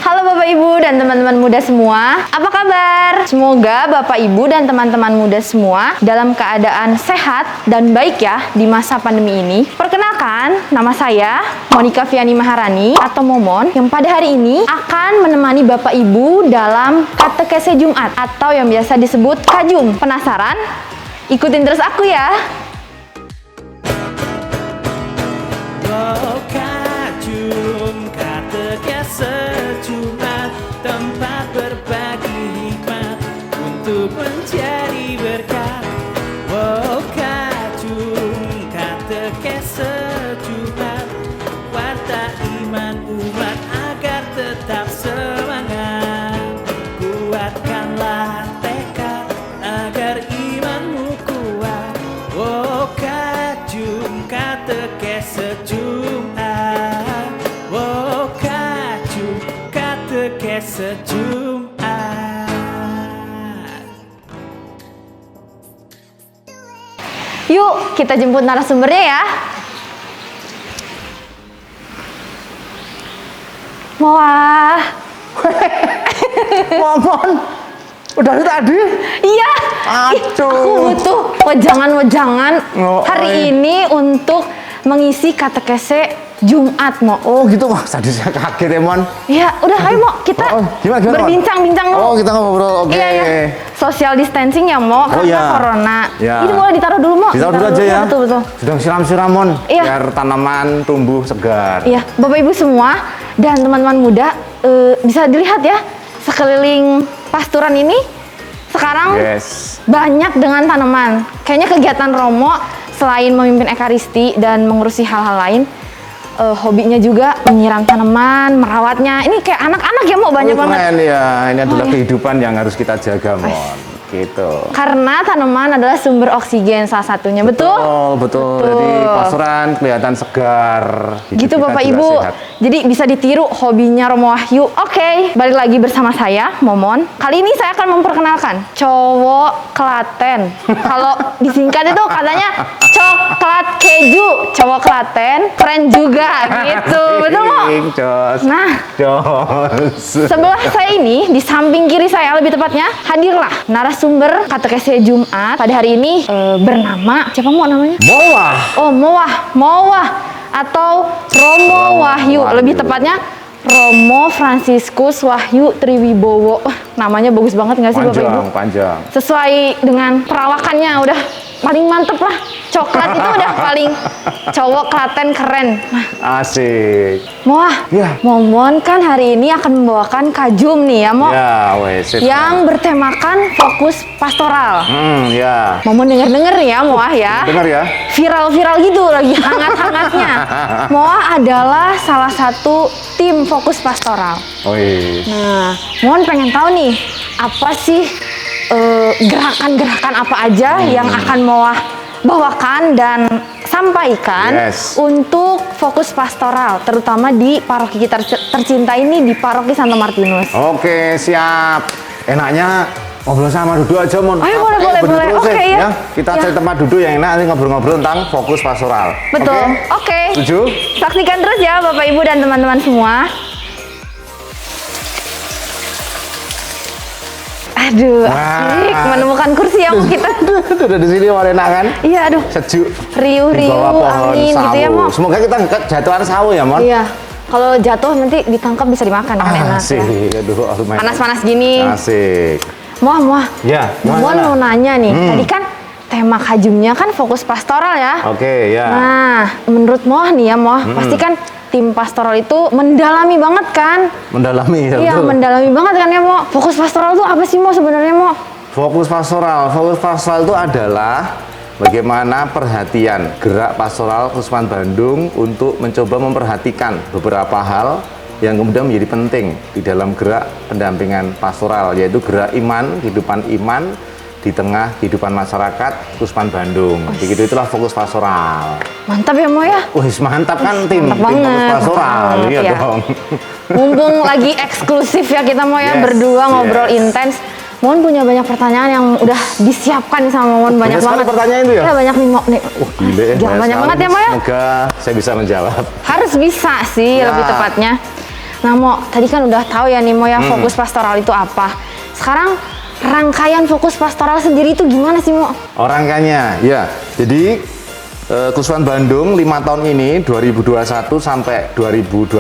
Halo Bapak Ibu dan teman-teman muda semua, apa kabar? Semoga Bapak Ibu dan teman-teman muda semua dalam keadaan sehat dan baik ya di masa pandemi ini. Perkenalkan, nama saya Monica Viani Maharani atau Momon yang pada hari ini akan menemani Bapak Ibu dalam katekese Jumat atau yang biasa disebut Kajum. Penasaran? Ikutin terus aku ya. Kajum katekese Jumat, tempat berbagi hikmat untuk menjadi berkat. Kajum katekese Jumat, warta iman umat agar tetap semangat. Kuatkanlah tekad agar imanmu kuat. Kajum katekese Jumat. Kajum katekese Jumat. Yuk, kita jemput narasumbernya ya. Wah. Momon, udah dari tadi? Iya. Ih, Aduh. aku butuh wejangan-wejangan Oh, hari ini untuk mengisi katekese Jumat, Mo. Oh gitu, wah tadi saya kaget ya, Mon. Iya, udah ayo Mo, kita Gimana, Mon? berbincang-bincang Mo. Oh, kita ngobrol, oke. Iya, iya. Social distancing ya Mo, karena iya. corona. Ya. Ini boleh ditaruh dulu Mo. Ditaruh dulu aja ya. Betul, betul. Sedang siram-siram, Mon. Iya. Biar tanaman tumbuh segar. Iya, Bapak Ibu semua dan teman-teman muda bisa dilihat ya sekeliling pasturan ini sekarang Yes. banyak dengan tanaman. Kayaknya kegiatan Romo selain memimpin ekaristi dan mengurusi hal-hal lain, hobinya juga menyiram tanaman, merawatnya. Ini kayak anak-anak ya Mo, banyak banget. Keren ya, ini adalah iya. kehidupan yang harus kita jaga, Mon. Gitu. Karena tanaman adalah sumber oksigen salah satunya, betul? Betul. Betul. Jadi pasturan kelihatan segar. Hidup Gitu kita Bapak juga Ibu. sehat. Jadi bisa ditiru hobinya Romo Wahyu. Oke, balik lagi bersama saya, Momon. Kali ini saya akan memperkenalkan cowok Klaten. Kalau disingkat itu katanya coklat keju. Cowok Klaten, keren juga gitu. Betul Mo? Jos. Nah, Jos. sebelah saya ini, di samping kiri saya lebih tepatnya, hadirlah narasumber katekese Jumat pada hari ini bernama, siapa Mo namanya? Moah. Oh, Moah atau Romo Wahyu. Lebih tepatnya Romo Fransiskus Wahyu Triwibowo. Namanya bagus banget nggak sih Bapak Ibu? Panjang. Sesuai dengan perawakannya udah paling mantep lah. Coklat itu udah paling cowok Klaten keren. Nah, Asik. Moah, Ya. Momon kan hari ini akan membawakan kajum nih ya Mo, Ya, wes. yang bertemakan fokus pastoral. Ya. Momon denger-denger ya Moah ya. Dengar ya. Viral-viral gitu lagi hangat-hangatnya. Moah adalah salah satu tim fokus pastoral. Wih. Nah, Mohon pengen tahu nih, apa sih gerakan-gerakan apa aja yang akan Moah bawakan dan sampaikan Yes. untuk fokus pastoral, terutama di paroki kita tercinta ini, di paroki Santo Martinus. Oke, siap. Enaknya ngobrol sama Dudu aja, Mon. Ayo, Apa boleh. bener terus, Oke, ya. Kita Ya. cari tempat duduk yang enak, nanti ngobrol-ngobrol tentang fokus pastoral. Betul. Oke. Setuju? Saksikan terus ya Bapak Ibu dan teman-teman semua. Aduh, asik menemukan kursi yang mau kita. Udah di sini mau enak kan? Iya, aduh. Sejuk. Riuh-riuh, Di bawah pohon angin sawo. gitu ya, Mo. Semoga kita nggak jatuhan sawo ya, Mon. Iya. Kalau jatuh nanti ditangkap bisa dimakan kan enak Asik. ya. Aduh, lumayan. Panas-panas gini. Asik. Moah. Ya, Mohon gimana? mau nanya nih. Tadi kan tema kajumnya kan fokus pastoral ya. Oke, ya. Nah, menurut Moah nih ya, Moah, pasti kan tim pastoral itu mendalami banget kan? Mendalami ya, Iya, betul. mendalami banget kan ya, Mo. Fokus pastoral itu apa sih, Mo, sebenarnya, Mo? Fokus pastoral itu adalah bagaimana perhatian gerak pastoral Kusman Bandung untuk mencoba memperhatikan beberapa hal yang kemudian menjadi penting di dalam gerak pendampingan pastoral, yaitu gerak iman, kehidupan iman di tengah kehidupan masyarakat Kusman Bandung. Begitu itulah fokus pastoral. Mantap ya, Mo ya. Wih, mantap kan tim Mantap banget, fokus pastoral, mantap banget, iya ya. dong. Mumpung lagi eksklusif ya kita mau ya Yes, berdua ngobrol yes. intens. Mohon punya banyak pertanyaan yang udah disiapkan sama Mohon banyak sekali banget. pertanyaan itu ya? Ya banyak nih Mo. Nih. Gile, Jangan banyak banget ya Mo ya. Semoga saya bisa menjawab. Harus bisa sih Ya. lebih tepatnya. Nah, Mo, tadi kan udah tahu ya nih Mo ya fokus pastoral itu apa. Sekarang rangkaian fokus pastoral sendiri itu gimana sih, Mo? Rangkaiannya, ya. Jadi Kuswan Bandung 5 tahun ini 2021 sampai 2025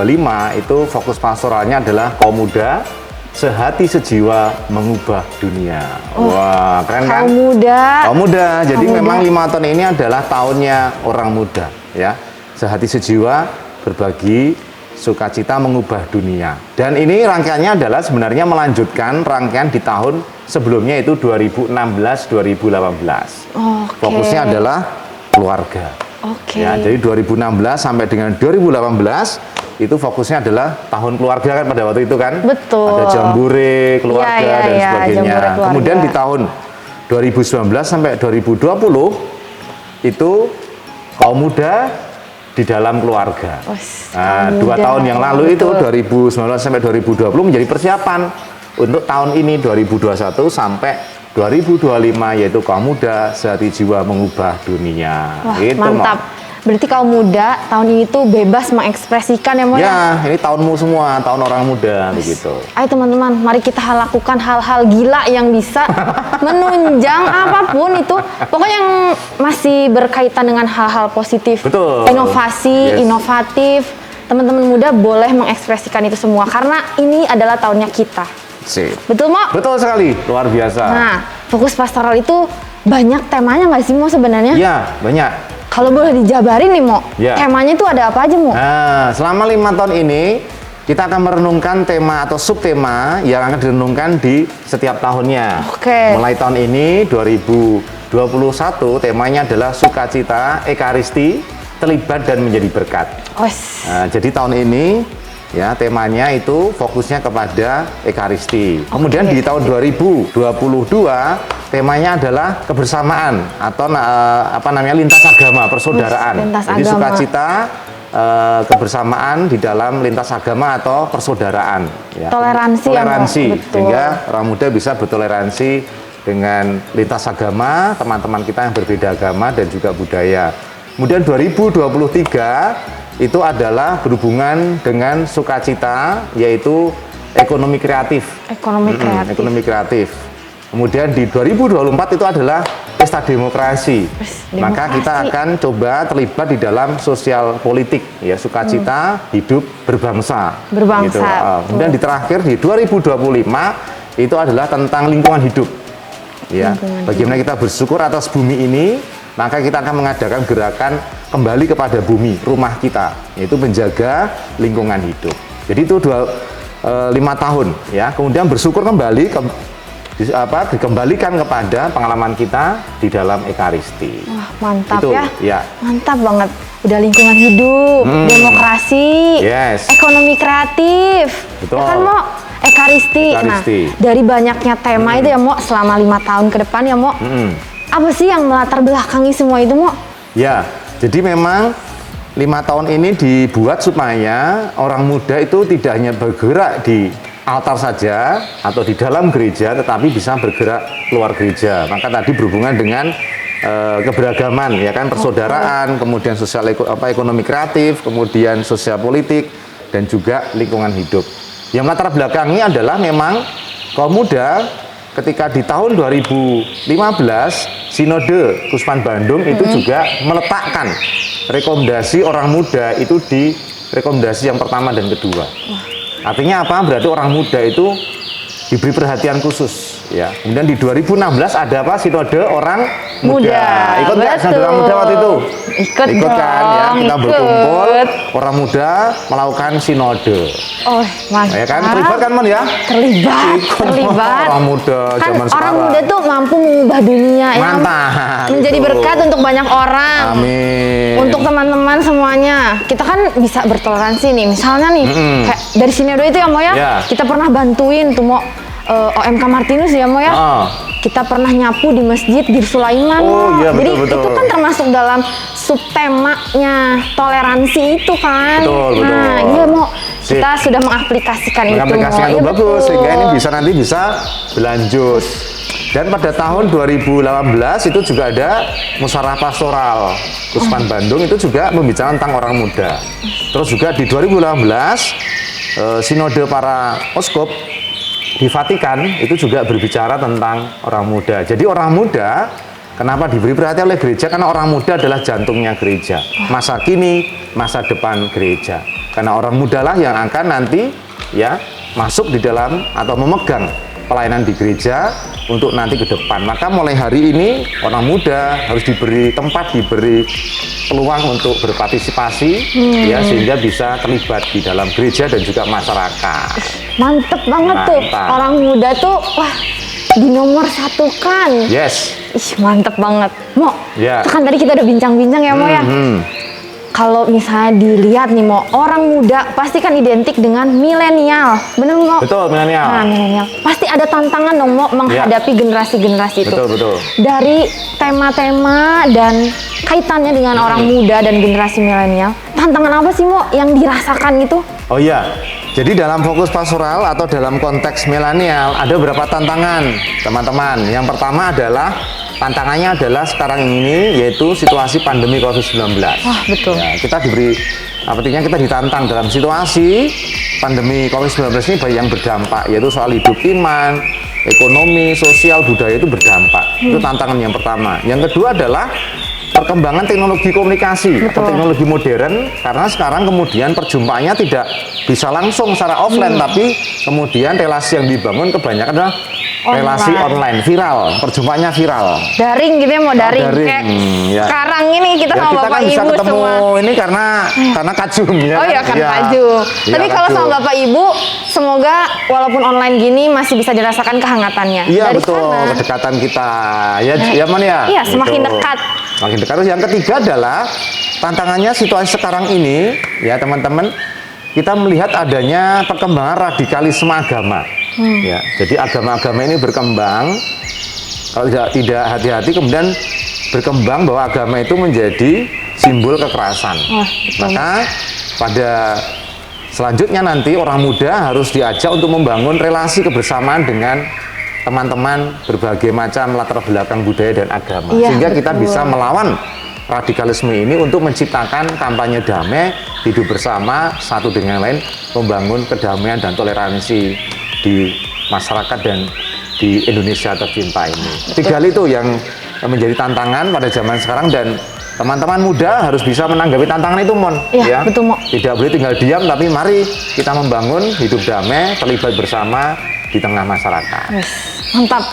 itu fokus pastoralnya adalah kaum muda sehati sejiwa mengubah dunia. Wah, keren kan? Kaum muda. Kaum muda. Jadi Kaum memang muda. 5 tahun ini adalah tahunnya orang muda, ya. Sehati sejiwa berbagi sukacita mengubah dunia. Dan ini rangkaiannya adalah sebenarnya melanjutkan rangkaian di tahun sebelumnya itu 2016-2018. Oke. Fokusnya adalah keluarga. Oke. Ya, jadi 2016 sampai dengan 2018 itu fokusnya adalah tahun keluarga kan pada waktu itu kan. Betul. Ada jambore keluarga Iya, dan iya, sebagainya. jambore keluarga. Kemudian di tahun 2019 sampai 2020 itu kaum muda di dalam keluarga. Wes, Nah, kaum 2 muda. tahun yang lalu itu Betul. 2019 sampai 2020 menjadi persiapan untuk tahun ini 2021 sampai 2025 yaitu kaum muda sehati jiwa mengubah dunia. Wah, Gitu, mantap. Mak. Berarti kaum muda tahun ini tuh bebas mengekspresikan ya, Mo ya? Ya, ini tahunmu semua, tahun orang muda begitu. Ayo teman-teman, mari kita lakukan hal-hal gila yang bisa menunjang apapun itu. Pokoknya yang masih berkaitan dengan hal-hal positif. Betul. Inovasi, Yes. inovatif. Teman-teman muda boleh mengekspresikan itu semua karena ini adalah tahunnya kita. Sip. Betul, Mo? Betul sekali, luar biasa. Nah, fokus pastoral itu banyak temanya nggak sih, Mo sebenarnya? Ya, banyak. Kalau boleh dijabarin nih, Mo, Ya. temanya itu ada apa aja, Mo? Nah, selama 5 tahun ini kita akan merenungkan tema atau subtema yang akan direnungkan di setiap tahunnya. Oke. Mulai tahun ini 2021 temanya adalah sukacita ekaristi terlibat dan menjadi berkat. Wes. Nah, jadi tahun ini ya temanya itu fokusnya kepada ekaristi. Kemudian di tahun 2022 temanya adalah kebersamaan atau lintas agama, persaudaraan. Lintas Jadi agama. sukacita kebersamaan di dalam lintas agama atau persaudaraan. Ya. Toleransi ya, Mo. Toleransi, Betul. sehingga orang muda bisa bertoleransi dengan lintas agama, teman-teman kita yang berbeda agama dan juga budaya. Kemudian 2023 itu adalah berhubungan dengan sukacita, yaitu ekonomi kreatif. Ekonomi kreatif. Ekonomi kreatif. Kemudian di 2024 itu adalah pesta demokrasi. Maka demokrasi. kita akan coba terlibat di dalam sosial politik, ya sukacita hidup berbangsa. Berbangsa, Kemudian di terakhir di 2025 itu adalah tentang lingkungan hidup. Ya, bagaimana kita bersyukur atas bumi ini, maka kita akan mengadakan gerakan kembali kepada bumi, rumah kita, yaitu menjaga lingkungan hidup. Jadi itu 5 tahun, ya. Kemudian bersyukur kembali dikembalikan kepada pengalaman kita di dalam ekaristi. Wah, mantap Itu, ya. ya. Mantap banget. Udah lingkungan hidup, demokrasi, Yes. ekonomi kreatif. Betul. Ya kan, Mo? Ekaristi. Ekaristi. Nah, dari banyaknya tema itu ya, Mo, selama 5 tahun ke depan ya, Mo. Apa sih yang melatar belakangi semua itu, Mo? Ya, jadi memang 5 tahun ini dibuat supaya orang muda itu tidak hanya bergerak di altar saja atau di dalam gereja, tetapi bisa bergerak keluar gereja. Maka tadi berhubungan dengan keberagaman, ya kan, persaudaraan, kemudian sosial ekonomi kreatif, kemudian sosial politik, dan juga lingkungan hidup. Yang latar belakangi adalah memang kaum muda ketika di tahun 2015 Sinode Kuspan Bandung itu juga meletakkan rekomendasi orang muda itu di rekomendasi yang pertama dan kedua. Artinya apa? Berarti orang muda itu diberi perhatian khusus, ya. Kemudian di 2016 ada apa? Sinode orang muda. Ikut nggak sinode orang muda waktu itu? Ikut kan, ya. dong, Kita ikut. berkumpul orang muda melakukan sinode. Oh, mantap. Ya kan, terlibat kan, Mon, ya? Terlibat, Ikut, terlibat. orang muda Kan zaman orang sekarang. muda tuh mampu mengubah dunia ya. Mantap, Menjadi itu. berkat untuk banyak orang. Amin. Untuk teman-teman semuanya, kita kan bisa bertoleransi nih. Misalnya nih, kayak dari Sinode itu ya, Mo ya. Ya. Kita pernah bantuin tuh, Mo, OMK Martinus ya, Mo ya. Oh. Kita pernah nyapu di masjid Bir Sulaiman. Oh, Mo. iya, Jadi betul. itu kan termasuk dalam subtemanya toleransi itu kan. Betul. Nah, iya, Mo. Sip. Kita sudah mengaplikasikan itu, Mo. Mengaplikasikan itu Iya, bagus, betul. sehingga ini nanti bisa berlanjut. Dan pada tahun 2018 itu juga ada musyawarah pastoral Kuspan Bandung, itu juga membicarakan tentang orang muda. Terus juga di 2018 sinode para oskop di Vatikan itu juga berbicara tentang orang muda. Jadi orang muda kenapa diberi perhatian oleh gereja? Karena orang muda adalah jantungnya gereja. Masa kini, masa depan gereja. Karena orang mudalah yang akan nanti ya masuk di dalam atau memegang pelayanan di gereja untuk nanti ke depan. Maka mulai hari ini orang muda harus diberi tempat, diberi peluang untuk berpartisipasi ya sehingga bisa terlibat di dalam gereja dan juga masyarakat. Mantep banget tuh. Mantap. Orang muda tuh wah dinomor satukan. Yes. Ih, mantep banget. Mo, Ya. kan tadi kita udah bincang-bincang ya Mo ya. Kalau misalnya dilihat nih Mo, orang muda pasti kan identik dengan milenial. Bener Mo? Betul, milenial. Nah, milenial. Pasti ada tantangan dong Mo menghadapi generasi-generasi itu. Betul, betul. Dari tema-tema dan kaitannya dengan orang muda dan generasi milenial. Tantangan apa sih Mo yang dirasakan itu? Oh iya, jadi dalam fokus pastoral atau dalam konteks milenial ada beberapa tantangan teman-teman. Yang pertama adalah tantangannya adalah sekarang ini yaitu situasi pandemi COVID-19. Wah, betul. Ya, kita diberi artinya kita ditantang dalam situasi pandemi COVID-19 ini banyak yang berdampak, yaitu soal hidup iman, ekonomi, sosial, budaya itu berdampak. Itu tantangan yang pertama. Yang kedua adalah perkembangan teknologi komunikasi atau teknologi modern, karena sekarang kemudian perjumpaannya tidak bisa langsung secara offline, tapi kemudian relasi yang dibangun kebanyakan adalah relasi online, viral, perjumpaannya viral. Daring gitu ya Mo, daring. daring, Kayak ya. sekarang ini kita Ya, sama kita Bapak kan bisa Ibu ketemu semua. ini karena kajum ya. Oh kan? iya kan Ya. maju. Iya, Tapi kalau kajum. sama Bapak Ibu, semoga walaupun online gini masih bisa dirasakan kehangatannya. Iya Dari betul, sana. kedekatan kita. Ya mana ya? Iya, semakin Gitu. dekat. Semakin dekat. Terus yang ketiga adalah tantangannya situasi sekarang ini, ya teman-teman, kita melihat adanya perkembangan radikalisme agama. Ya, jadi agama-agama ini berkembang. Kalau tidak hati-hati kemudian berkembang bahwa agama itu menjadi simbol kekerasan. Wah, betul. Maka pada selanjutnya nanti orang muda harus diajak untuk membangun relasi kebersamaan dengan teman-teman berbagai macam latar belakang budaya dan agama, Iya, sehingga kita betul. bisa melawan radikalisme ini untuk menciptakan kampanye damai, hidup bersama satu dengan lain, membangun kedamaian dan toleransi di masyarakat dan di Indonesia tercinta ini. Tiga hal itu yang menjadi tantangan pada zaman sekarang, dan teman-teman muda harus bisa menanggapi tantangan itu, Mon. Iya, betul, Mo. Tidak boleh tinggal diam, tapi mari kita membangun hidup damai, terlibat bersama di tengah masyarakat. Yes, mantap.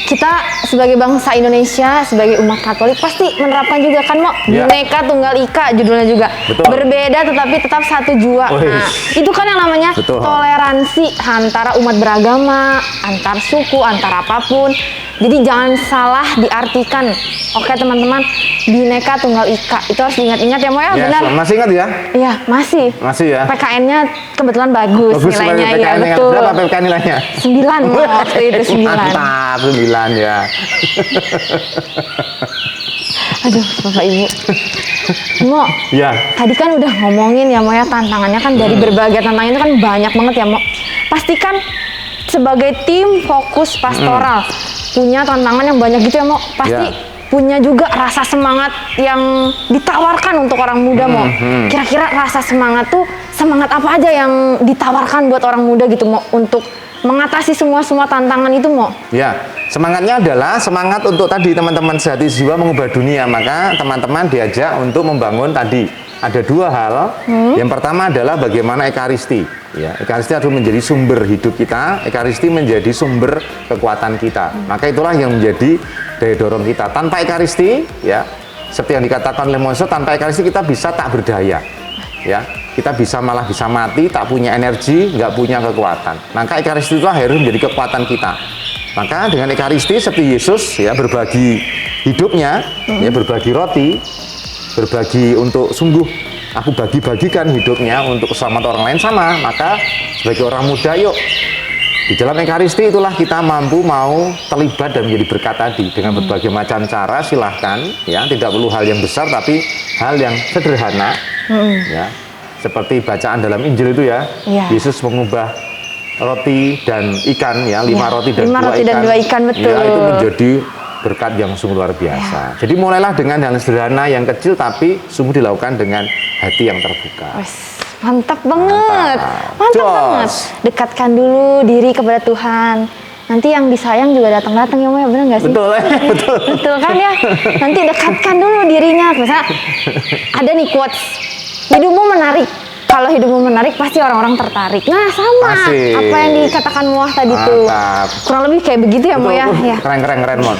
Kita sebagai bangsa Indonesia, sebagai umat Katolik pasti menerapkan juga kan Mo, Ya. Bhinneka Tunggal Ika judulnya juga. Betul. Berbeda tetapi tetap satu jua. Wih. Nah, itu kan yang namanya Betul. toleransi antara umat beragama, antar suku, antar apapun. Jadi jangan salah diartikan. Oke teman-teman, Bhinneka Tunggal Ika itu harus diingat-ingat ya Mo ya, Yes, benar? masih ingat ya? Iya, masih. Masih ya? PKN-nya kebetulan bagus, nilainya ya, PKN -nya. betul. Berapa PKN nilainya? 9 Mo, waktu itu 9. Mantap, 9 ya. Aduh, Bapak Ibu. Mo, Ya, tadi kan udah ngomongin ya Mo ya, tantangannya kan dari berbagai tantangan itu kan banyak banget ya Mo. Pastikan sebagai tim fokus pastoral punya tantangan yang banyak gitu ya Mo. Pasti Ya. punya juga rasa semangat yang ditawarkan untuk orang muda Mo. Kira-kira rasa semangat tuh semangat apa aja yang ditawarkan buat orang muda gitu Mo untuk mengatasi semua tantangan itu Mo? ya. Semangatnya adalah semangat untuk tadi teman-teman sehati jiwa mengubah dunia. Maka teman-teman diajak untuk membangun tadi ada dua hal. Yang pertama adalah bagaimana ekaristi. Ya, ekaristi harus menjadi sumber hidup kita. Ekaristi menjadi sumber kekuatan kita. Maka itulah yang menjadi daya dorong kita. Tanpa ekaristi, ya, seperti yang dikatakan oleh Monso, tanpa ekaristi kita bisa tak berdaya. Ya, kita malah bisa mati, tak punya energi, nggak punya kekuatan. Maka ekaristi itulah harus menjadi kekuatan kita. Maka dengan ekaristi seperti Yesus ya berbagi hidupnya, ya berbagi roti, berbagi untuk sungguh aku bagi-bagikan hidupnya untuk keselamatan orang lain sama. Maka sebagai orang muda yuk di dalam ekaristi itulah kita mampu mau terlibat dan menjadi berkat tadi dengan berbagai macam cara. Silahkan ya, tidak perlu hal yang besar tapi hal yang sederhana ya, seperti bacaan dalam Injil itu ya. Iya. Yesus mengubah roti dan ikan ya, 5 Ya, roti dan 5 2 roti dan 2 ikan, betul. Ya, itu menjadi berkat yang sungguh luar biasa. Jadi mulailah dengan hal sederhana yang kecil tapi sungguh dilakukan dengan hati yang terbuka. Wes, Mantap banget. Mantap Jos. banget. Dekatkan dulu diri kepada Tuhan. Nanti yang disayang juga datang-datang ya Mo, ya, bener nggak sih? Betul, betul. Betul kan ya? Nanti dekatkan dulu dirinya. Misalnya ada nih quotes, hidupmu menarik. Kalau hidupmu menarik pasti orang-orang tertarik. Nah sama Asik. apa yang dikatakan Moah tadi tuh. Mantap. Kurang lebih kayak begitu ya Mo ya. Ya. Keren Mon.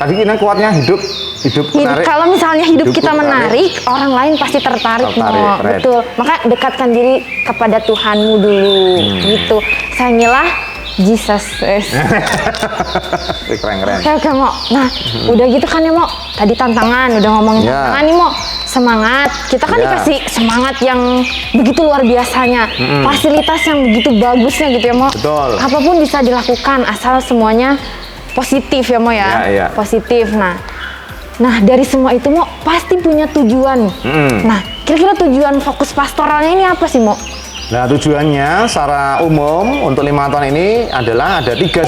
Tadi kita kuatnya hidup menarik. Kalau misalnya hidup kita menarik, orang lain pasti tertarik, Mo. Keren. Betul. Maka dekatkan diri kepada Tuhanmu dulu. Gitu. Sayangilah Jesus. Keren. Oke, Mo. Nah, udah gitu kan ya, Mo. Tadi tantangan, udah ngomongin Ya. tantangan nih, Mo. Semangat. Kita kan Ya. dikasih semangat yang begitu luar biasanya. Fasilitas yang begitu bagusnya gitu ya, Mo. Betul. Apapun bisa dilakukan asal semuanya positif ya, Mo ya. Ya. Positif. Nah, dari semua itu, Mo, pasti punya tujuan. Nah, kira-kira tujuan fokus pastoralnya ini apa sih, Mo? Nah, tujuannya secara umum untuk 5 tahun ini adalah ada tiga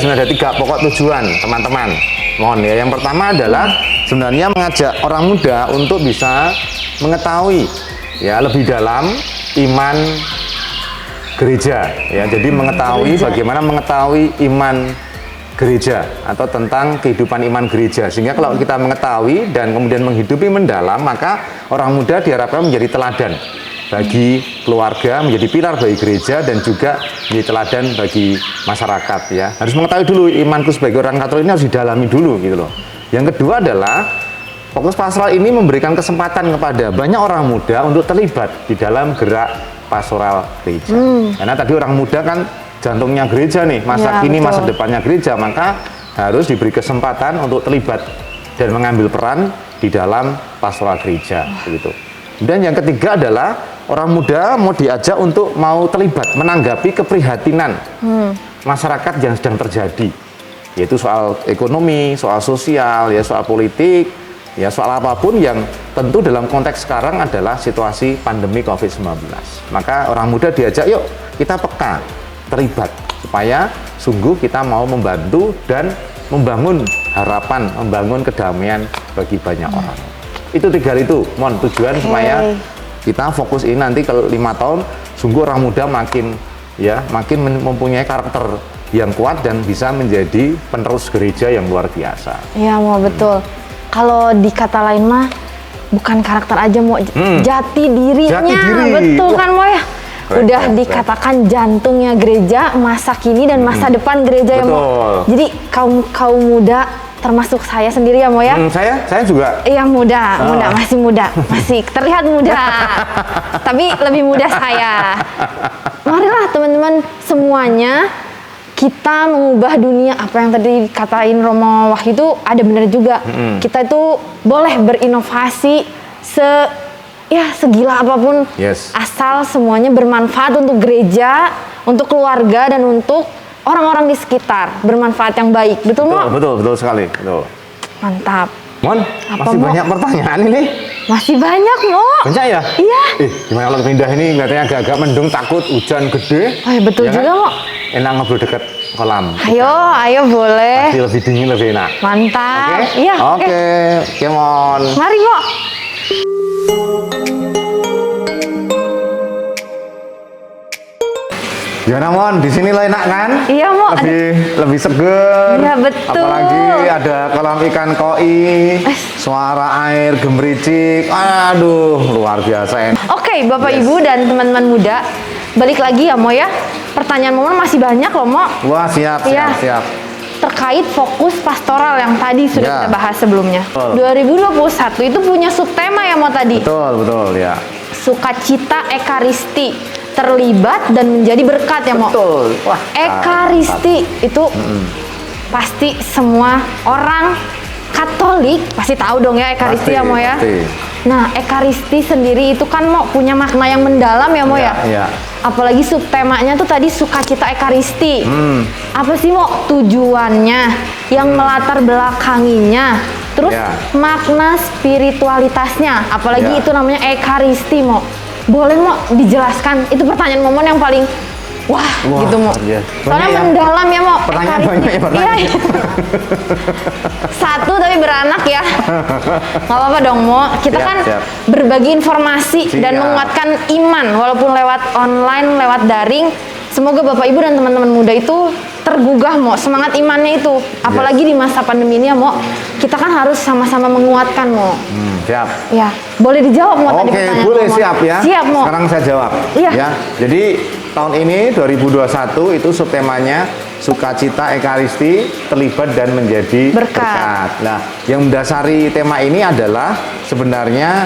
pokok tujuan, teman-teman. Mohon ya. Yang pertama adalah sebenarnya mengajak orang muda untuk bisa mengetahui ya lebih dalam iman gereja ya. Jadi mengetahui bagaimana mengetahui iman gereja atau tentang kehidupan iman gereja, sehingga kalau kita mengetahui dan kemudian menghidupi mendalam, maka orang muda diharapkan menjadi teladan bagi keluarga, menjadi pilar bagi gereja, dan juga menjadi teladan bagi masyarakat ya. Harus mengetahui dulu imanku sebagai orang Katolik ini harus didalami dulu gitu loh. Yang kedua adalah fokus pastoral ini memberikan kesempatan kepada banyak orang muda untuk terlibat di dalam gerak pastoral gereja. Karena tadi orang muda kan jantungnya gereja nih, masa Ya, kini, betul. masa depannya gereja, maka harus diberi kesempatan untuk terlibat dan mengambil peran di dalam pastoral gereja begitu. Dan yang ketiga adalah orang muda mau diajak untuk mau terlibat menanggapi keprihatinan masyarakat yang sedang terjadi, yaitu soal ekonomi, soal sosial, ya soal politik, ya soal apapun yang tentu dalam konteks sekarang adalah situasi pandemi COVID-19. Maka orang muda diajak, yuk kita peka, terlibat, supaya sungguh kita mau membantu dan membangun harapan, membangun kedamaian bagi banyak orang. Itu 3 itu, Mon, tujuan supaya kita fokus ini nanti kalau 5 tahun, sungguh orang muda makin mempunyai karakter yang kuat dan bisa menjadi penerus gereja yang luar biasa. Iya, Mo, betul. Kalau di kata lain mah bukan karakter aja, Mo, jati dirinya. Jati diri. Betul Wah. kan, Mo ya? Keren, Udah keren, dikatakan jantungnya gereja, masa kini dan masa depan gereja ya, Mo. Betul. Jadi kaum muda, termasuk saya sendiri ya, Mo ya. Saya juga. Iya, muda, masih muda, masih terlihat muda, tapi lebih muda saya. Marilah teman-teman semuanya, kita mengubah dunia. Apa yang tadi dikatain Romo Wahyu itu ada benar juga. Kita itu boleh berinovasi segila apapun, Yes. asal semuanya bermanfaat untuk gereja, untuk keluarga, dan untuk orang-orang di sekitar, bermanfaat yang baik. Betul, Mo? Betul sekali. Betul. Mantap. Mon, Apa, masih Mo? banyak pertanyaan ini. Masih banyak, Mo. Banyak ya? Iya. Gimana kalau pindah ini kelihatannya agak-agak mendung, takut hujan gede. Oh, ya betul juga, Mo. Enak ngobrol dekat kolam. Ayo boleh. Pasti lebih dingin, lebih enak. Mantap. Oke? Iya, Oke, Mon. Mari, Mo. Gimana, Mon? Di sini lo enak kan? Iya, Mo. Lebih seger. Iya, betul. Apalagi ada kolam ikan koi, suara air gemericik. Aduh, luar biasa. Oke, Bapak Ibu dan teman-teman muda, balik lagi ya, Mo ya. Pertanyaan Mo masih banyak loh, Mo. Wah, siap. Iya. Terkait fokus pastoral yang tadi sudah Ya. kita bahas sebelumnya. Betul. 2021 itu punya subtema ya, Mo, tadi. Betul ya. Sukacita Ekaristi, terlibat dan menjadi berkat ya, Mo. Betul. Wah, Ekaristi itu pasti semua orang Katolik pasti tahu dong ya Ekaristi Pasti, ya, Mo ya. pasti. Nah, Ekaristi sendiri itu kan, Mo, punya makna yang mendalam ya, Mo ya. Iya. Apalagi subtemanya tuh tadi sukacita Ekaristi. Apa sih, Mo, tujuannya, yang melatar belakanginya, terus Ya. makna spiritualitasnya, apalagi Ya. itu namanya Ekaristi, Mo. Boleh, Mo, dijelaskan? Itu pertanyaan Momon yang paling Wah, gitu Mo. Iya. Soalnya Banyak ya? mendalam ya Mo. Pertanyaan Ekaristi. banyak ya, pertanyaan. Iya. Satu tapi beranak ya. Gak apa-apa dong Mo. Kita Siap, kan siap. berbagi informasi dan Siap. menguatkan iman walaupun lewat online, lewat daring. Semoga Bapak Ibu dan teman-teman muda itu tergugah Mo, semangat imannya itu. Apalagi di masa pandemi ini ya Mo, kita kan harus sama-sama menguatkan Mo. Siap. Ya, boleh dijawab Mo tadi Oke, pertanyaan boleh Mo. siap ya. Siap Mo. Sekarang saya jawab. Iya. Ya. Jadi tahun ini 2021 itu subtemanya sukacita ekaristi terlibat dan menjadi Berkat. Nah, yang mendasari tema ini adalah sebenarnya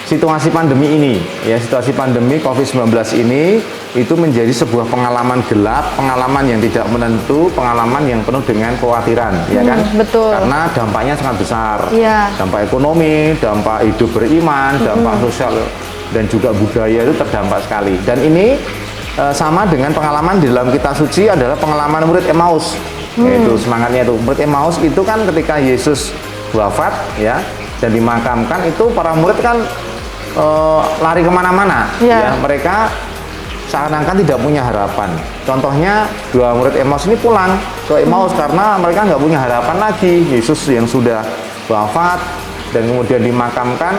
situasi pandemi ini, ya situasi pandemi COVID-19 ini itu menjadi sebuah pengalaman gelap, pengalaman yang tidak menentu, pengalaman yang penuh dengan kekhawatiran, ya kan? betul. Karena dampaknya sangat besar. Iya. Dampak ekonomi, dampak hidup beriman, dampak sosial dan juga budaya itu terdampak sekali. Dan ini sama dengan pengalaman di dalam kitab suci adalah pengalaman murid Emmaus. Yaitu semangatnya itu. Murid Emmaus itu kan ketika Yesus wafat ya dan dimakamkan itu para murid kan lari kemana-mana. Iya. Ya, mereka seakan-akan tidak punya harapan. Contohnya dua murid Emmaus ini pulang ke Emmaus karena mereka nggak punya harapan lagi. Yesus yang sudah wafat dan kemudian dimakamkan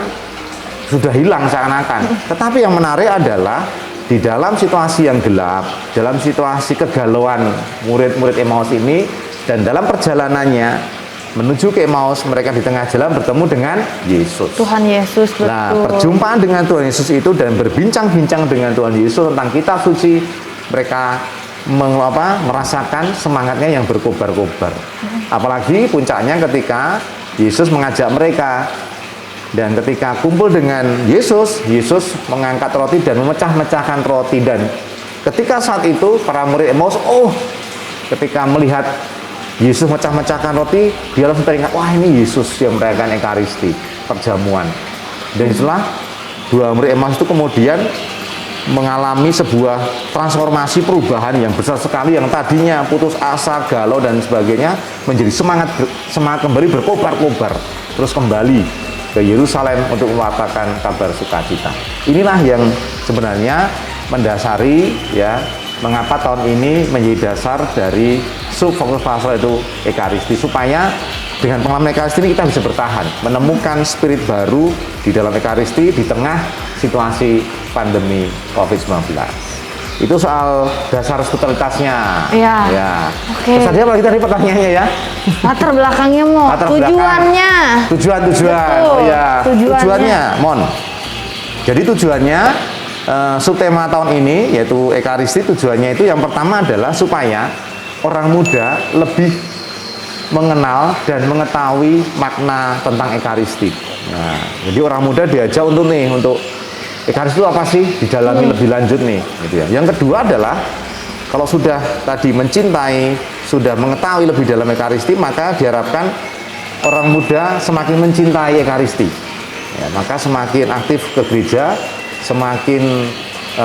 sudah hilang seakan-akan. Tetapi yang menarik adalah di dalam situasi yang gelap, dalam situasi kegalauan murid-murid Emmaus ini dan dalam perjalanannya menuju ke Emmaus, mereka di tengah jalan bertemu dengan Yesus. Tuhan Yesus, betul. Nah, perjumpaan dengan Tuhan Yesus itu dan berbincang-bincang dengan Tuhan Yesus tentang kitab suci, mereka merasakan semangatnya yang berkobar-kobar. Apalagi puncaknya ketika Yesus mengajak mereka dan ketika kumpul dengan Yesus, Yesus mengangkat roti dan memecah-mecahkan roti dan ketika saat itu para murid Emmaus, ketika melihat Yesus mecah-mecahkan roti, dia langsung teringat, wah ini Yesus yang merayakan Ekaristi, perjamuan. Dan itulah dua murid Emmaus itu kemudian mengalami sebuah transformasi perubahan yang besar sekali yang tadinya putus asa, galau dan sebagainya menjadi semangat kembali berkobar-kobar, terus kembali ke Yerusalem untuk mewartakan kabar sukacita. Inilah yang sebenarnya mendasari ya mengapa tahun ini menjadi dasar dari subfokus pastoral itu Ekaristi, supaya dengan pengalaman Ekaristi ini kita bisa bertahan, menemukan spirit baru di dalam Ekaristi di tengah situasi pandemi COVID-19. Itu soal dasar spiritualitasnya. Iya. Ya. Oke. Terus tadi tadi pertanyaannya ya. Latar belakangnya Mo, Latar belakang. tujuannya. Tujuan. Betul. Oh ya. Tujuannya. Mon. Jadi tujuannya subtema tahun ini yaitu Ekaristi, tujuannya itu yang pertama adalah supaya orang muda lebih mengenal dan mengetahui makna tentang Ekaristi. Nah, jadi orang muda diajak untuk Ekaristi itu apa sih? Didalami lebih lanjut nih, gitu ya. Yang kedua adalah kalau sudah tadi mencintai, sudah mengetahui lebih dalam Ekaristi, maka diharapkan orang muda semakin mencintai Ekaristi. Ya, maka semakin aktif ke gereja, semakin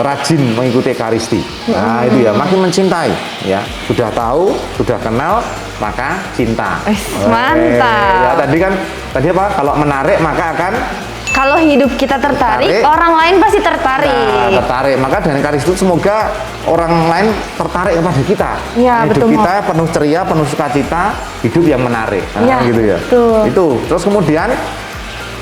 rajin mengikuti Ekaristi. Nah, itu ya, makin mencintai, ya. Sudah tahu, sudah kenal, maka cinta. Mantap. Ya, tadi apa? Kalau menarik maka akan Kalau hidup kita tertarik, orang lain pasti tertarik. Nah, tertarik. Maka dengan Ekaristi itu semoga orang lain tertarik kepada kita. Iya, hidup betul, kita penuh ceria, penuh sukacita, hidup yang menarik. Nah, Iya, gitu ya. betul. Itu. Terus kemudian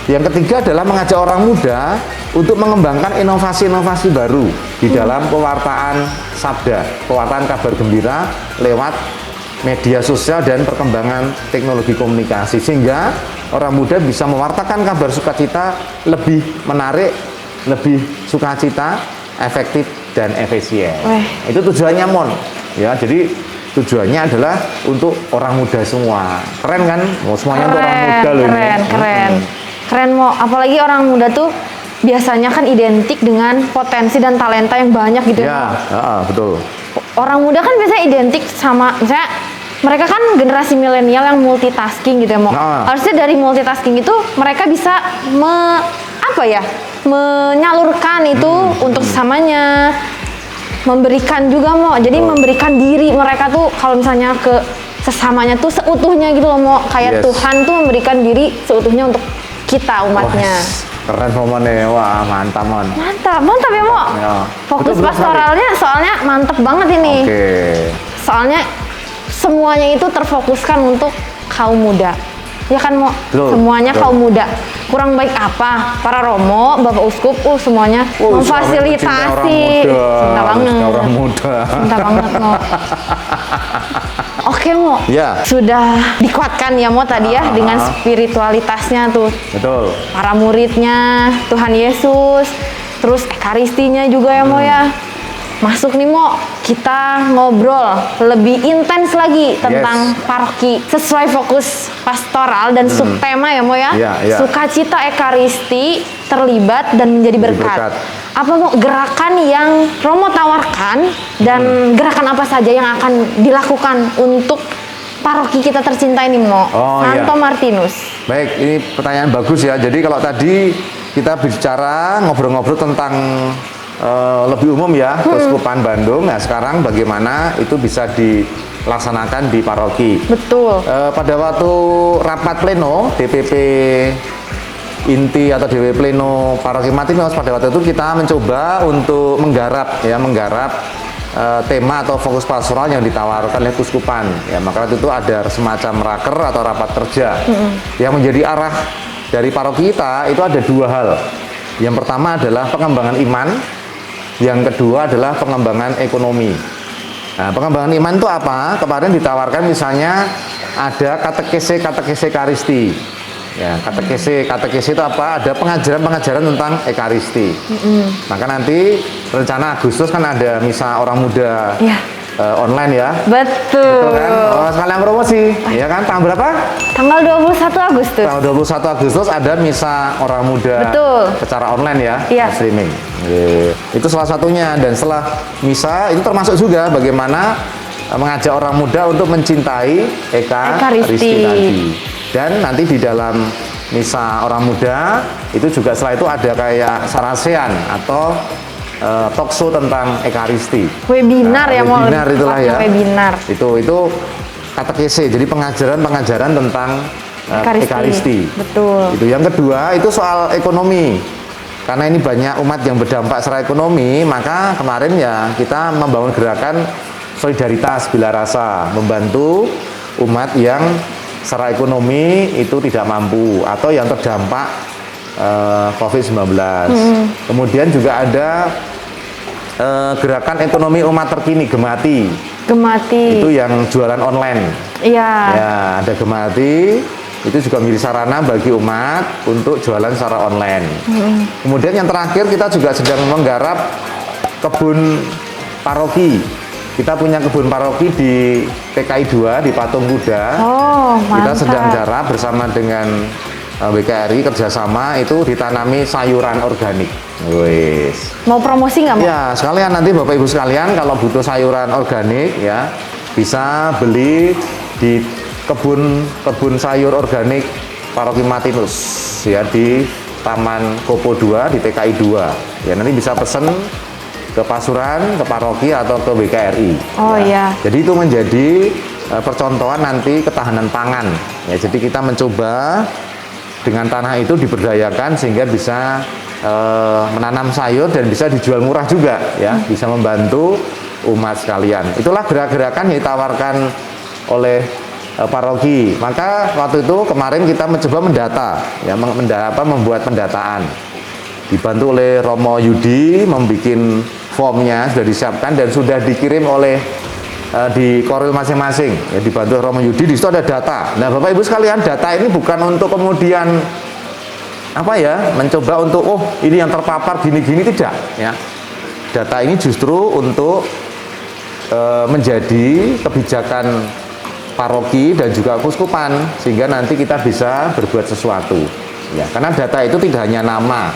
yang ketiga adalah mengajak orang muda untuk mengembangkan inovasi-inovasi baru di dalam pewartaan sabda, pewartaan kabar gembira lewat media sosial dan perkembangan teknologi komunikasi, sehingga orang muda bisa mewartakan kabar sukacita lebih menarik, lebih sukacita, efektif dan efisien. Itu tujuannya Mon. Ya, jadi tujuannya adalah untuk orang muda semua. Keren kan? Semuanya untuk orang muda loh ini. Keren Mo. Apalagi orang muda tuh biasanya kan identik dengan potensi dan talenta yang banyak gitu ya. Betul. Orang muda kan biasanya identik sama, misalnya mereka kan generasi milenial yang multitasking gitu ya Mo. Harusnya dari multitasking itu mereka bisa menyalurkan itu untuk sesamanya, memberikan juga Mo. Jadi memberikan diri mereka tuh kalau misalnya ke sesamanya tuh seutuhnya gitu loh Mo. Kayak Tuhan tuh memberikan diri seutuhnya untuk kita umatnya. Keren momennya, wah mantap mon. Mantap ya Mo. Ya. Fokus Betul, betul pastoralnya soalnya mantep banget ini. Oke. Soalnya semuanya itu terfokuskan untuk kaum muda. Ya kan Mo? Betul, Semuanya betul. kaum muda. Kurang baik apa? Para romo, Bapak Uskup, semuanya memfasilitasi. Cinta banget. Orang muda. Cinta banget Mo. Oke Mo, Ya. sudah dikuatkan ya Mo tadi ya dengan spiritualitasnya tuh. Betul. Para muridnya, Tuhan Yesus, terus ekaristinya juga ya Mo ya. Masuk nih Mo, kita ngobrol lebih intens lagi tentang paroki sesuai fokus pastoral dan subtema ya Mo ya. Iya. Sukacita ekaristi terlibat dan menjadi berkat. berkat. Apa Mo gerakan yang Romo tawarkan dan gerakan apa saja yang akan dilakukan untuk paroki kita tercinta ini Mo? Oh, Santo iya. Martinus. Baik, ini pertanyaan bagus ya. Jadi kalau tadi kita bicara ngobrol-ngobrol tentang lebih umum ya, Keuskupan Bandung. Nah sekarang bagaimana itu bisa dilaksanakan di paroki. Betul. Pada waktu rapat pleno DPP inti atau DPP pleno Paroki Martinus, pada waktu itu kita mencoba untuk menggarap tema atau fokus pastoral yang ditawarkan oleh Keuskupan. Ya, maka waktu itu ada semacam raker atau rapat kerja yang menjadi arah dari paroki kita itu ada dua hal. Yang pertama adalah pengembangan iman, yang kedua adalah pengembangan ekonomi. Nah, pengembangan iman itu apa? Kemarin ditawarkan misalnya ada katekese ekaristi. Ya, katekese itu apa? Ada pengajaran tentang ekaristi. Maka nanti rencana Agustus kan ada misa orang muda online ya. Betul. Betul kan? Oh, sekalian promosi. Ya kan? Tanggal berapa? Tanggal 21 Agustus. Tanggal 21 Agustus ada misa orang muda. Betul. Secara online ya, Iya. streaming. Itu salah satunya. Dan setelah misa itu termasuk juga bagaimana mengajak orang muda untuk mencintai ekaristi tadi. Dan nanti di dalam misa orang muda itu juga setelah itu ada kayak sarasean atau talk show tentang ekaristi. Webinar ya Mo. Webinar itulah ya. Webinar. Itu katekese, jadi pengajaran tentang ekaristi. Betul. Itu yang kedua itu soal ekonomi. Karena ini banyak umat yang berdampak secara ekonomi, maka kemarin ya kita membangun gerakan solidaritas bila rasa, membantu umat yang secara ekonomi itu tidak mampu atau yang terdampak COVID-19. Kemudian juga ada gerakan ekonomi umat terkini, Gemati. Itu yang jualan online. Iya. Ya, ada Gemati. Itu juga menjadi sarana bagi umat untuk jualan secara online. Kemudian yang terakhir kita juga sedang menggarap kebun paroki. Kita punya kebun paroki di TKI 2 di Patung Kuda. Oh, mantap. Kita sedang garap bersama dengan BKRI kerjasama itu ditanami sayuran organik. Wis. Mau promosi nggak Mo? Ya, sekalian nanti Bapak Ibu sekalian kalau butuh sayuran organik ya bisa beli di kebun sayur organik Paroki Martinus ya di Taman Kopo 2 di TKI 2. Ya nanti bisa pesen ke Pasuruan, ke paroki atau ke BKRI. Oh iya. Jadi itu menjadi percontohan nanti ketahanan pangan. Ya, jadi kita mencoba dengan tanah itu diberdayakan sehingga bisa menanam sayur dan bisa dijual murah juga ya, bisa membantu umat sekalian. Itulah gerak-gerakan yang ditawarkan oleh paroki. Maka waktu itu kemarin kita mencoba mendata ya, membuat pendataan. Dibantu oleh Romo Yudi membuat formnya sudah disiapkan dan sudah dikirim oleh di koril masing-masing ya, dibantu Romo Yudi. Di situ ada data. Nah Bapak Ibu sekalian, data ini bukan untuk kemudian mencoba untuk ini yang terpapar gini-gini, tidak ya. Data ini justru untuk menjadi kebijakan paroki dan juga keuskupan sehingga nanti kita bisa berbuat sesuatu ya, karena data itu tidak hanya nama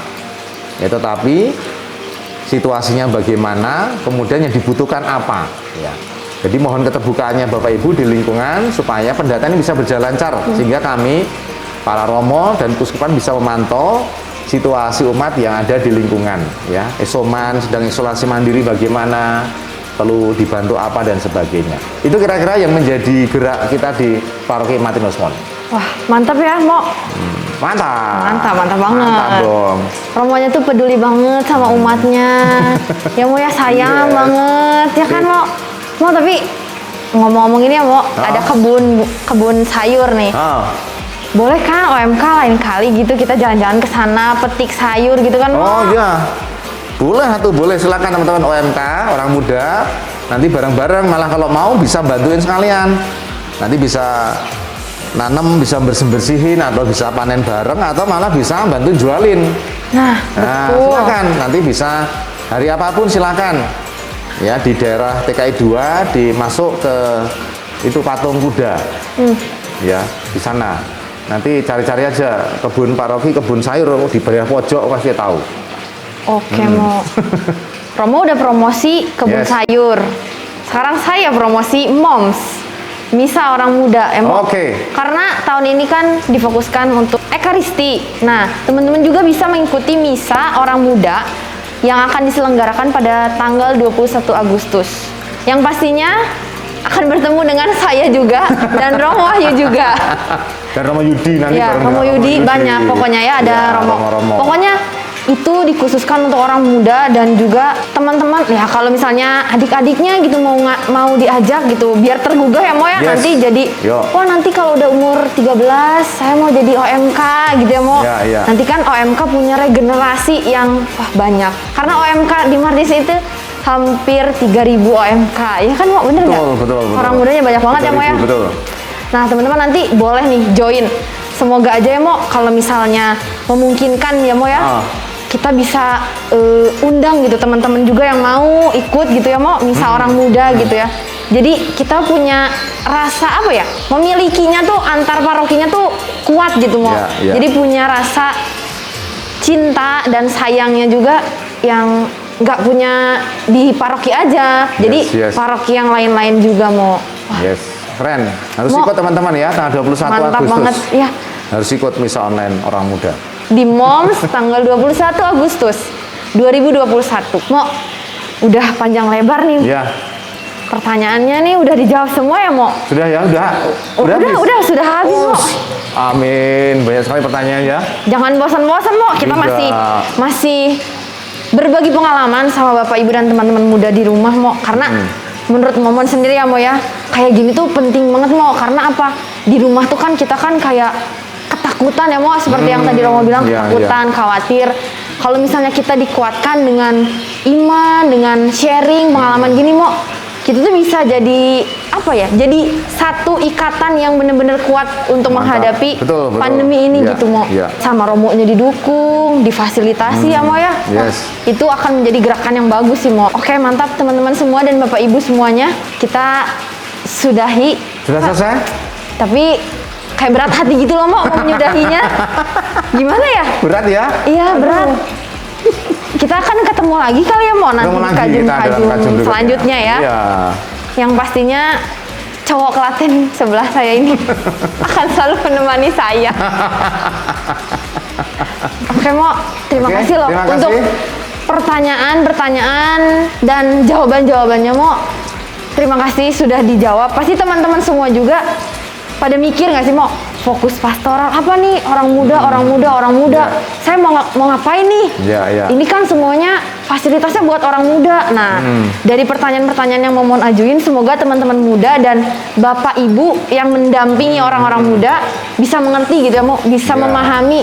ya, tetapi situasinya bagaimana, kemudian yang dibutuhkan apa ya. Jadi mohon keterbukaannya Bapak Ibu di lingkungan supaya pendataan ini bisa berjalan lancar sehingga kami para romo dan keuskupan bisa memantau situasi umat yang ada di lingkungan ya. Isoman sedang isolasi mandiri bagaimana, perlu dibantu apa dan sebagainya. Itu kira-kira yang menjadi gerak kita di Paroki Martinus Mon. Wah, mantap ya, Mo. Mantap. Mantap banget. Mantap dong. Romonya tuh peduli banget sama umatnya. Ya Mo ya, sayang Yes. banget. Ya kan Mo? Mo tapi ngomong-ngomong ini ya Mo, ada kebun sayur nih. Oh. Boleh kan OMK lain kali gitu kita jalan-jalan ke sana petik sayur gitu kan Mo? Oh iya. Boleh tuh, boleh. Silakan teman-teman OMK, orang muda. Nanti bareng-bareng, malah kalau mau bisa bantuin sekalian. Nanti bisa nanam, bisa bersihin atau bisa panen bareng atau malah bisa bantu jualin. Nah, Nah, betul. silakan. Nanti bisa hari apapun silakan. Ya, di daerah TKI 2 dimasuk ke itu patung kuda. Ya, di sana. Nanti cari-cari aja kebun paroki, kebun sayur di bawah pojok pasti tahu. Oke Mo. Romo udah promosi kebun Yes. sayur. Sekarang saya promosi Moms. Misa orang muda, Mo. Oke. Karena tahun ini kan difokuskan untuk Ekaristi. Nah, teman-teman juga bisa mengikuti Misa orang muda yang akan diselenggarakan pada tanggal 21 Agustus. Yang pastinya akan bertemu dengan saya juga dan Romo Wahyu juga. Dan Romo Yudi nanti Ya, bareng Romo dengan Yudi banyak pokoknya ya ada Ya, Romo. Romo. Pokoknya itu dikhususkan untuk orang muda dan juga teman-teman ya kalau misalnya adik-adiknya gitu mau diajak gitu biar tergugah ya Mo ya Yes. nanti jadi Yo. wah nanti kalau udah umur 13 saya mau jadi OMK gitu ya Mo. Ya, ya. Nanti kan OMK punya regenerasi yang wah banyak. Karena OMK di Mardis itu hampir 3.000 OMK. Ya kan Mo, bener nggak? Betul. Orang mudanya banyak banget ya Mo ya. Betul. Nah teman-teman nanti boleh nih join. Semoga aja ya Mo kalau misalnya memungkinkan ya Mo ya. Kita bisa undang gitu teman-teman juga yang mau ikut gitu ya Mo. Misa orang muda gitu ya. Jadi kita punya rasa apa ya? Memilikinya tuh antar parokinya tuh kuat gitu Mo. Ya. Jadi punya rasa cinta dan sayangnya juga yang nggak punya di paroki aja. Jadi Yes. paroki yang lain-lain juga Mo. Yes. Keren. Harus Mo. ikut teman-teman ya tanggal 21 Mantap Agustus. banget ya. Harus ikut misa online orang muda. Di Moms tanggal 21 Agustus 2021. Mo, udah panjang lebar nih. Ya. Pertanyaannya nih udah dijawab semua ya, Mo? Sudah ya, udah. Udah, habis? sudah habis, Mo. Amin. Banyak sekali pertanyaan ya. Jangan bosan-bosan, Mo. Kita Tidak. masih berbagi pengalaman sama Bapak Ibu dan teman-teman muda di rumah, Mo. Karena menurut Momon sendiri ya, Mo ya, kayak gini tuh penting banget, Mo. Karena apa? Di rumah tuh kan kita kan kayak ketakutan ya Mo, seperti yang tadi Romo bilang, Iya, ketakutan, khawatir. Kalau misalnya kita dikuatkan dengan iman, dengan sharing pengalaman gini Mo, kita tuh bisa jadi apa ya? Jadi satu ikatan yang benar-benar kuat untuk Mantap. menghadapi Betul. pandemi ini Iya, gitu Mo. iya. Sama Romonya didukung, difasilitasi ya Mo ya. Wah, Yes. itu akan menjadi gerakan yang bagus sih Mo. Oke, mantap teman-teman semua dan Bapak Ibu semuanya. Kita sudahi. Sudah selesai? Tapi kayak berat hati gitu loh mau menyudahinya. Gimana ya? Berat ya? Iya berat. Kita akan ketemu lagi kali ya Mo nanti Ketemu di lagi kita dalam kajum-kajum kajum berikutnya. selanjutnya ya. Iya. Yang pastinya cowok Klaten sebelah saya ini akan selalu menemani saya. Oke Mo, terima Oke, kasih loh terima untuk kasih. pertanyaan dan jawaban-jawabannya Mo. Terima kasih sudah dijawab. Pasti teman-teman semua juga pada mikir nggak sih Mo, fokus pastoral apa nih, orang muda. Iya. Saya mau ngapain nih? Iya. Ini kan semuanya fasilitasnya buat orang muda. Nah, dari pertanyaan-pertanyaan yang Momon ajuin, semoga teman-teman muda dan Bapak Ibu yang mendampingi orang-orang muda bisa mengerti gitu ya Mo, bisa Iya. memahami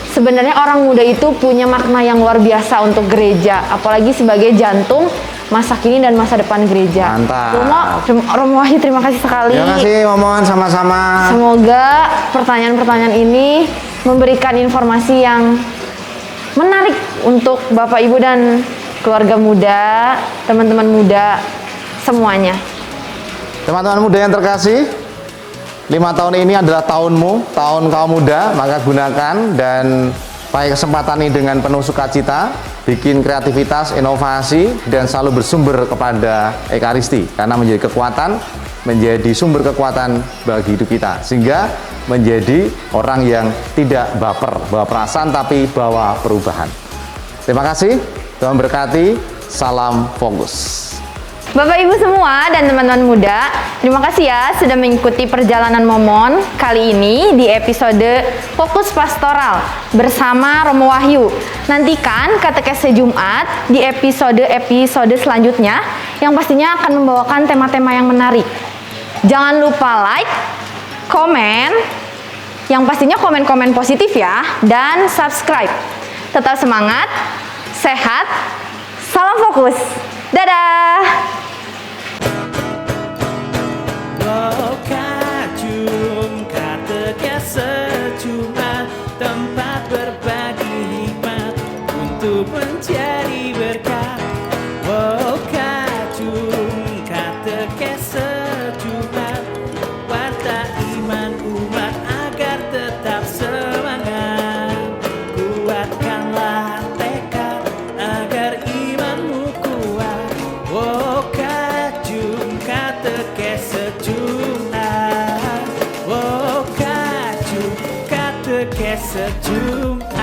sebenarnya orang muda itu punya makna yang luar biasa untuk gereja, apalagi sebagai jantung masa kini dan masa depan gereja. Mantap. Romo Wahyu, terima kasih sekali. Terima kasih Momon, sama-sama. Semoga pertanyaan-pertanyaan ini memberikan informasi yang menarik untuk Bapak Ibu dan keluarga muda, teman-teman muda semuanya. Teman-teman muda yang terkasih, 5 tahun ini adalah tahunmu, tahun kaum muda, maka gunakan dan pakai kesempatan ini dengan penuh sukacita, bikin kreativitas, inovasi, dan selalu bersumber kepada Ekaristi, karena menjadi kekuatan, menjadi sumber kekuatan bagi hidup kita, sehingga menjadi orang yang tidak baper, bawa perasaan, tapi bawa perubahan. Terima kasih, Tuhan berkati, salam fokus. Bapak Ibu semua dan teman-teman muda, terima kasih ya sudah mengikuti perjalanan Momon kali ini di episode Fokus Pastoral bersama Romo Wahyu. Nantikan katekese Jumat di episode selanjutnya yang pastinya akan membawakan tema-tema yang menarik. Jangan lupa like, komen, yang pastinya komen-komen positif ya, dan subscribe. Tetap semangat, sehat, salam fokus. Dadah! Kajum katekes secuma tempat berbagi hikmat untuk mencari berkat. Kajum katekes secuma warta iman umat agar tetap semangat. Kuatkanlah tekad agar imanmu kuat. Kajum katekes Jumat. Kajum katekes Jumat.